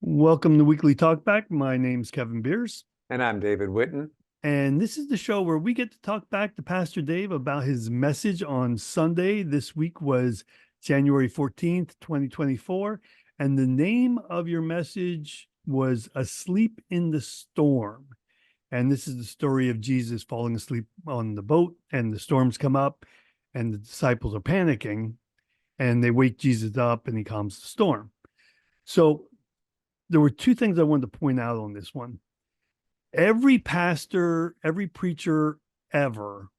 Welcome to Weekly Talkback. My name's Kevin Beers, And I'm David Witten. and this is the show where we get to talk back to Pastor Dave about his message on Sunday. This week was January 14th, 2024, and the name of your message was Asleep in the Storm. And this is the story of Jesus falling asleep on the boat, and the storms come up, and the disciples are panicking, and they wake Jesus up, and he calms the storm. So there were two things I wanted to point out on this one. Every pastor, every preacher ever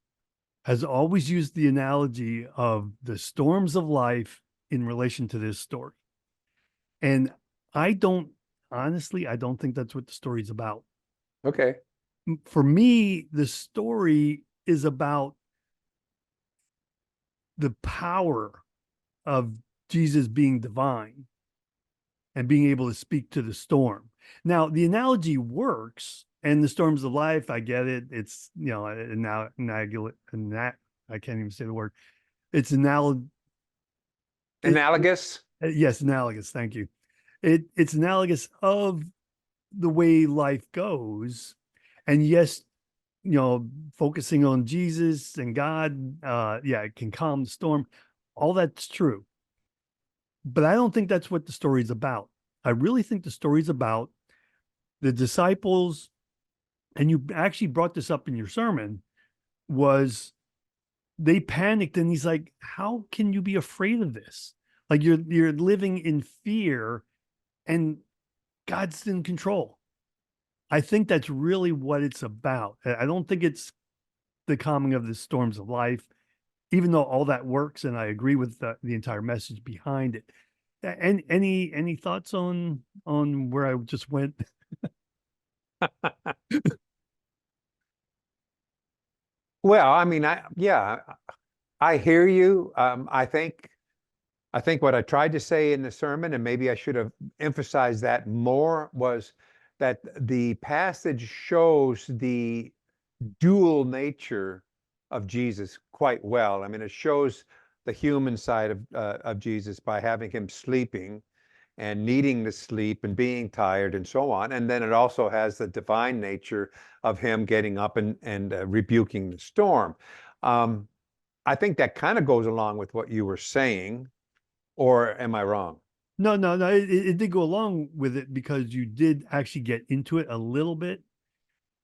has always used the analogy of the storms of life in relation to this story. And I don't, honestly, I don't think that's what the story's about. Okay. For me, the story is about the power of Jesus being divine and being able to speak to the storm. Now, the analogy works, and the storms of life, I get it. It's, I can't even say the word. It's Analogous? yes, analogous. Thank you. It's analogous of the way life goes. And yes, focusing on Jesus and God, it can calm the storm. All that's true. But I don't think that's what the story's about. I really think the story's about the disciples, and you actually brought this up in your sermon, was they panicked, and he's like, how can you be afraid of this? Like you're living in fear, and God's in control. I think that's really what it's about. I don't think it's the calming of the storms of life, even though all that works, and I agree with the entire message behind it. And any thoughts on where I just went? Well, I mean, I hear you. I think what I tried to say in the sermon, and maybe I should have emphasized that more, was that the passage shows the dual nature of Jesus quite well. I mean, it shows the human side of Jesus by having him sleeping and needing to sleep and being tired and so on. And then it also has the divine nature of him getting up and rebuking the storm. Um, I think that kind of goes along with what you were saying, or am I wrong? No. It did go along with it because you did actually get into it a little bit.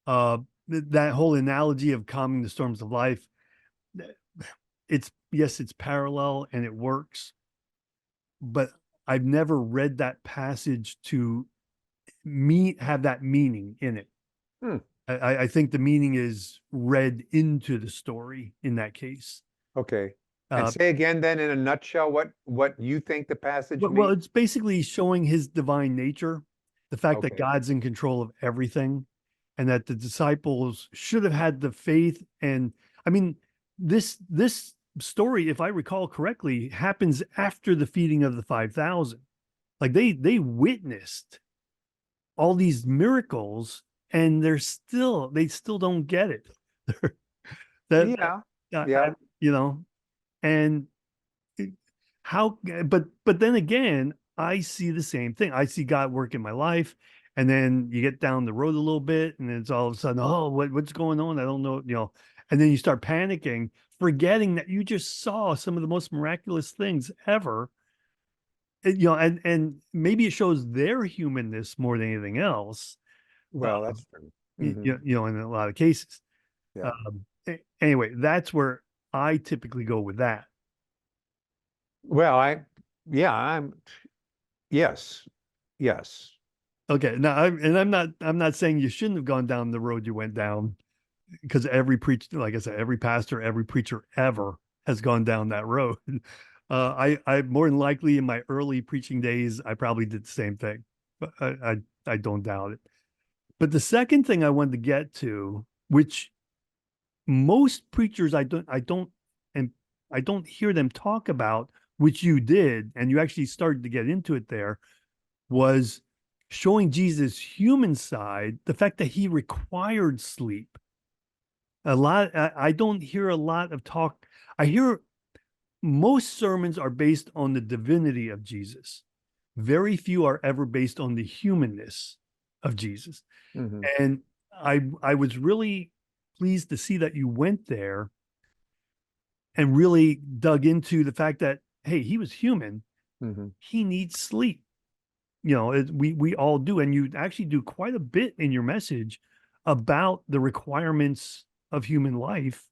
That whole analogy of calming the storms of life, it's yes, it's parallel and it works, but I've never read that passage to have that meaning in it. Hmm. I think the meaning is read into the story in that case. Okay. And Uh, say again then in a nutshell what you think the passage well, means? it's basically showing his divine nature, the fact that Okay. God's in control of everything, and that the disciples should have had the faith. And I mean, this story, if I recall correctly, happens after the feeding of the 5,000. Like they witnessed all these miracles, and they still don't get it. that Yeah. I, Yeah. you know, and how, but then again, I see the same thing. I see God work in my life, and then you get down the road a little bit, and then it's all of a sudden, oh, what's going on? I don't know, and then you start panicking, forgetting that you just saw some of the most miraculous things ever. And maybe it shows their humanness more than anything else. Well, that's true. Hmm. In a lot of cases. Yeah. Anyway, that's where I typically go with that. Well, yeah, yes, yes. Okay, now I'm not saying you shouldn't have gone down the road you went down, because every preacher, like I said, every pastor, every preacher ever has gone down that road. I more than likely in my early preaching days, I probably did the same thing, but I don't doubt it. But the second thing I wanted to get to, which most preachers and I don't hear them talk about, which you did, and you actually started to get into it there, was showing Jesus' human side, the fact that he required sleep. I don't hear a lot of talk. I hear most sermons are based on the divinity of Jesus, very few are ever based on the humanness of Jesus. Hmm. And I was really pleased to see that you went there and really dug into the fact that, hey, he was human. Hmm. He needs sleep. We all do, and you actually do quite a bit in your message about the requirements of human life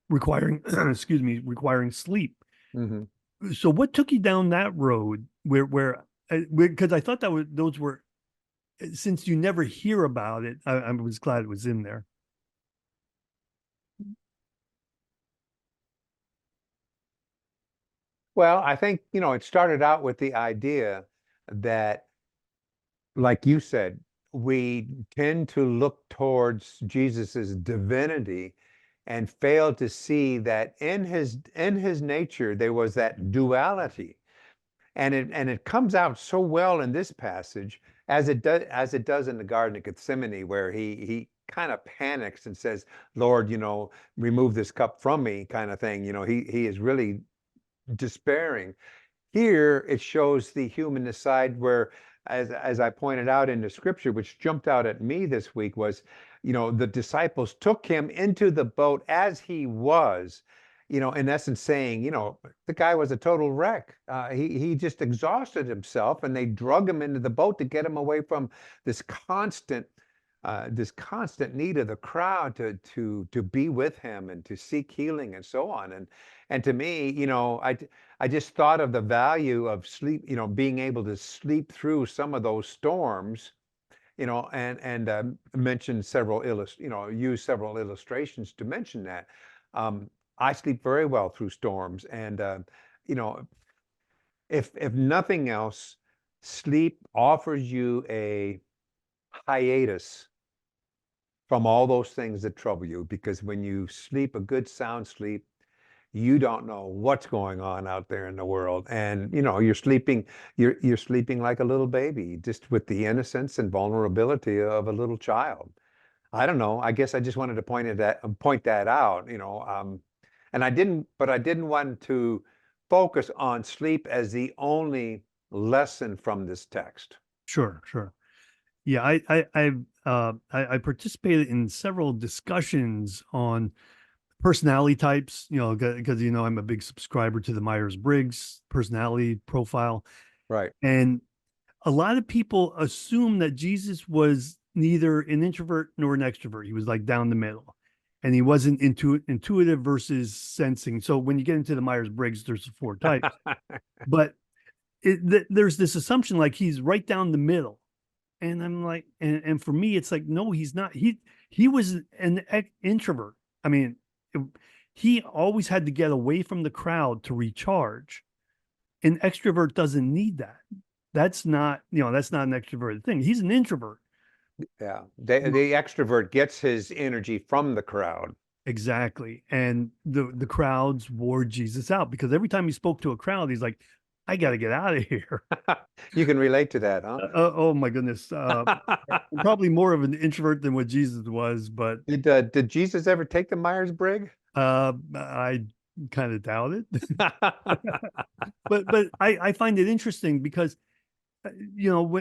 requiring excuse me, requiring sleep. Hmm. So what took you down that road where because I thought that was those were, since you never hear about it, I was glad it was in there. Well, I think, it started out with the idea that, like you said, we tend to look towards Jesus's divinity and fail to see that in his nature there was that duality. And it comes out so well in this passage, as it does in the Garden of Gethsemane, where he kind of panics and says, Lord, remove this cup from me, kind of thing. He is really despairing. Here it shows the humanist side where, as I pointed out in the scripture, which jumped out at me this week, was, the disciples took him into the boat as he was, in essence saying, the guy was a total wreck. He just exhausted himself, and they drug him into the boat to get him away from this constant this constant need of the crowd to be with him and to seek healing and so on. And to me, I just thought of the value of sleep, being able to sleep through some of those storms, and mention use several illustrations to mention that. Um, I sleep very well through storms, and you know, if nothing else, sleep offers you a hiatus from all those things that trouble you, because when you sleep a good sound sleep, you don't know what's going on out there in the world, and you're sleeping like a little baby, just with the innocence and vulnerability of a little child. I don't know, I guess I just wanted to point that out, and I didn't want to focus on sleep as the only lesson from this text. Sure, sure. Yeah, I participated in several discussions on personality types, because I'm a big subscriber to the Myers-Briggs personality profile. Right. And a lot of people assume that Jesus was neither an introvert nor an extrovert. He was like down the middle. And he wasn't intuitive versus sensing. So when you get into the Myers-Briggs, there's the four types. But there's this assumption like he's right down the middle. And I'm like, and for me, it's like, no, he's not. He was an introvert. I mean, it- he always had to get away from the crowd to recharge. An extrovert doesn't need that. That's not an extroverted thing. He's an introvert. Yeah, the extrovert gets his energy from the crowd. Exactly. And the crowds wore Jesus out because every time he spoke to a crowd, he's like, I got to get out of here. You can relate to that, huh? Oh my goodness. I'm probably more of an introvert than what Jesus was, but Did Jesus ever take the Myers-Briggs? I kind of doubt it. But I find it interesting because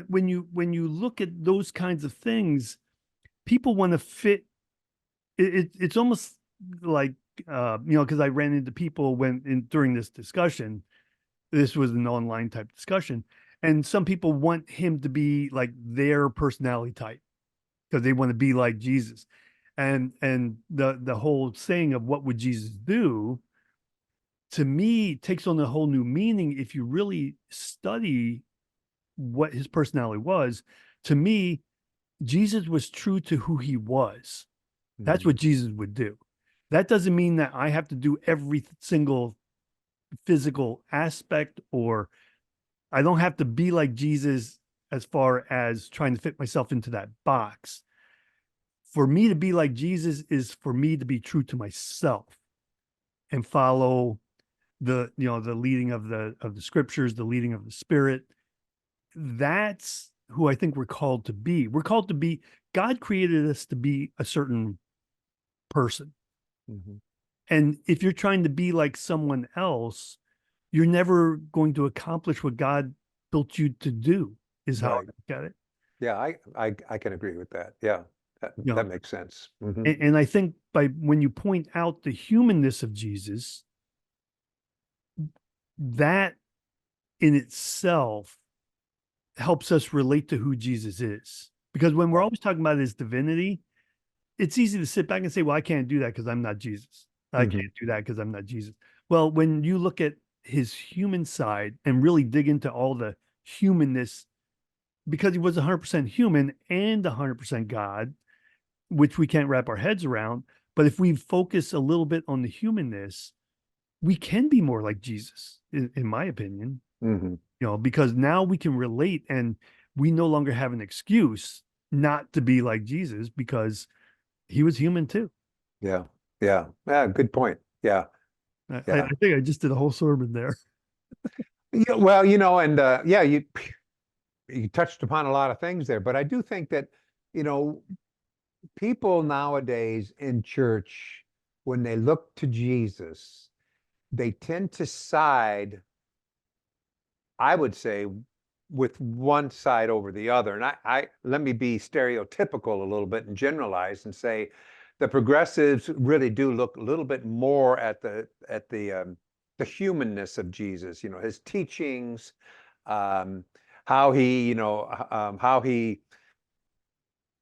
when you look at those kinds of things, people want to fit it's almost like because I ran into people during this discussion. This was an online type discussion, and some people want him to be like their personality type because they want to be like Jesus. And the whole saying of what would Jesus do, to me, takes on a whole new meaning if you really study what his personality was. To me, Jesus was true to who he was. That's Mhm. what Jesus would do. That doesn't mean that I have to do every single physical aspect, or I don't have to be like Jesus as far as trying to fit myself into that box. For me to be like Jesus is for me to be true to myself and follow the leading of the scriptures, the leading of the spirit. That's who I think we're called to be. We're called to be, God created us to be a certain person. Mhm. And if you're trying to be like someone else, you're never going to accomplish what God built you to do, is how I Right. look at it. Yeah, I can agree with that. Yeah, You that know, makes sense. Hmm. and I think by when you point out the humanness of Jesus, that in itself helps us relate to who Jesus is. Because when we're Right. always talking about his divinity, it's easy to sit back and say, well, I can't do that because I'm not Jesus. I Hmm. can't do that because I'm not Jesus. Well, when you look at his human side and really dig into all the humanness, because he was 100% human and 100% God, which we can't wrap our heads around. But if we focus a little bit on the humanness, we can be more like Jesus, in my opinion, Hmm. because now we can relate and we no longer have an excuse not to be like Jesus because he was human too. Yeah. Yeah. Yeah. Good point. Yeah. I Yeah. think I just did a whole sermon there. Yeah. Well, and yeah, you touched upon a lot of things there, but I do think that, you know, people nowadays in church, when they look to Jesus, they tend to side, I would say, with one side over the other. And I let me be stereotypical a little bit and generalize and say the progressives really do look a little bit more at the humanness of Jesus, his teachings, um, how he, how he,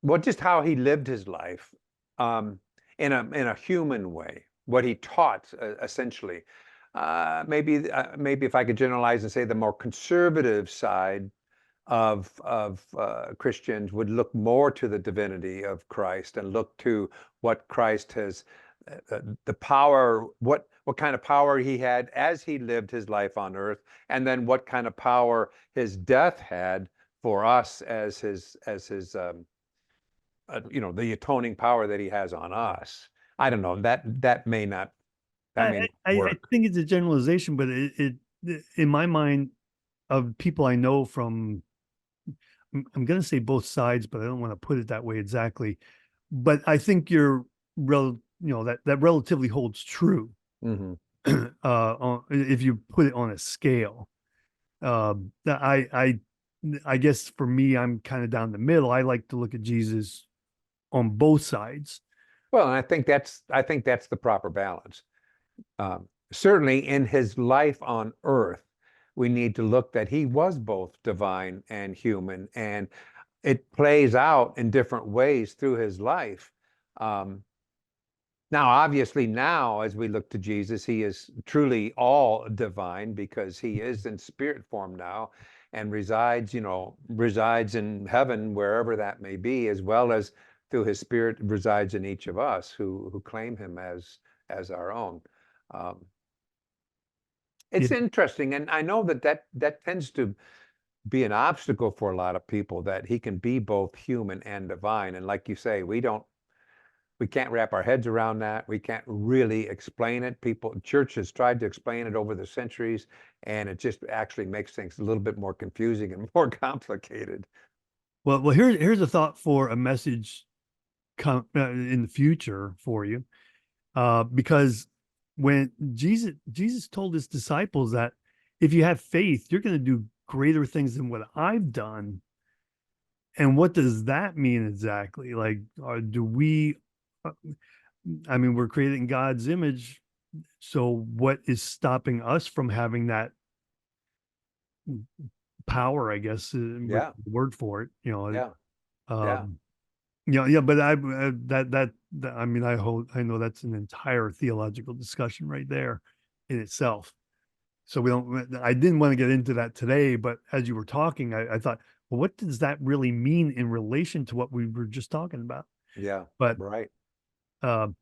well, just how he lived his life, in a human way, what he taught, essentially. Maybe if I could generalize and say the more conservative side of Christians would look more to the divinity of Christ and look to what Christ has, the power, what kind of power he had as he lived his life on earth, and then what kind of power his death had for us as his the atoning power that he has on us. I don't know, that may not I work. think it's a generalization, but in my mind, of people I know from, I'm going to say both sides, but I don't want to put it that way exactly. But I think that relatively holds true. Hmm. If you put it on a scale. I guess for me, I'm kind of down the middle. I like to look at Jesus on both sides. Well, and I think that's the proper balance. Certainly in his life on earth, we need to look that he was both divine and human, and it plays out in different ways through his life. Um, Now, obviously, now as we look to Jesus, he is truly all divine because he is in spirit form now and resides in heaven, wherever that may be, as well as through his spirit resides in each of us who claim him as our own. Um, Yeah. it's interesting, and I know that tends to be an obstacle for a lot of people that he can be both human and divine. And like you say, we can't wrap our heads around that. We can't really explain it. Church has tried to explain it over the centuries, and it just actually makes things a little bit more confusing and more complicated. Well, here's a thought for a message in the future for you. Because when Jesus told his disciples that if you have faith, you're going to do greater things than what I've done. And what does that mean exactly? Like, do we? uh, I mean, we're created in God's image. So, what is stopping us from having that power? I guess with Yeah, the word for it. yeah, yeah, Um, yeah. But I mean, I know that's an entire theological discussion right there in itself. So we don't. I didn't want to get into that today, but as you were talking, I thought, well, what does that really mean in relation to what we were just talking about? yeah, But right. um,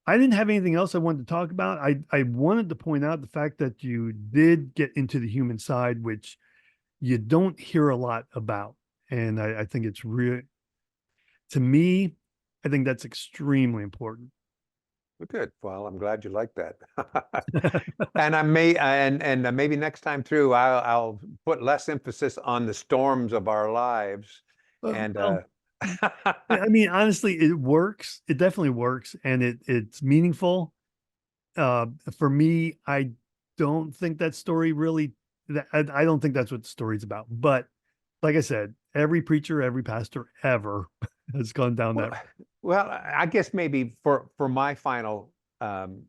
I didn't have anything else I wanted to talk about. I wanted to point out the fact that you did get into the human side, which you don't hear a lot about, and I think it's real to me. I think that's extremely important. Well, good. Well, I'm glad you like that. And I may and maybe next time through, I'll put less emphasis on the storms of our lives, and Well, I mean, honestly, it works. It definitely works, and it's meaningful. For me, I don't think that story really I don't think that's what the story's about. But like I said, every preacher, every pastor ever has gone down Well, that. well, I guess maybe for my final um,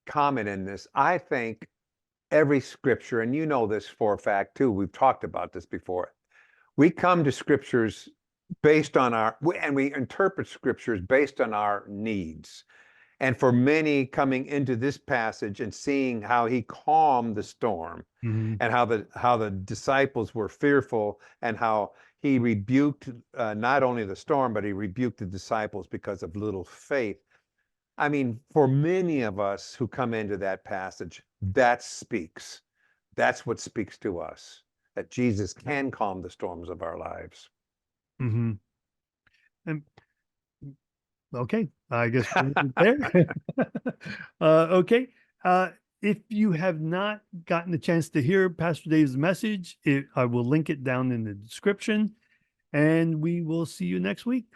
comment in this, I think every scripture, and you know this for a fact too, we've talked about this before. We come to scriptures based on and we interpret scriptures based on our needs. And for many coming into this passage and seeing how he calmed the storm Mhm. and how the disciples were fearful and how he rebuked not only the storm, but he rebuked the disciples because of little faith. I mean, for many of us who come into that passage, that speaks. That's what speaks to us, that Jesus can calm the storms of our lives. Mhm. And okay, I guess we'll leave it there. Okay. Uh, if you have not gotten a chance to hear Pastor Dave's message, I will link it down in the description, and we will see you next week.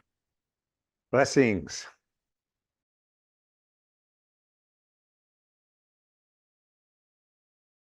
Blessings.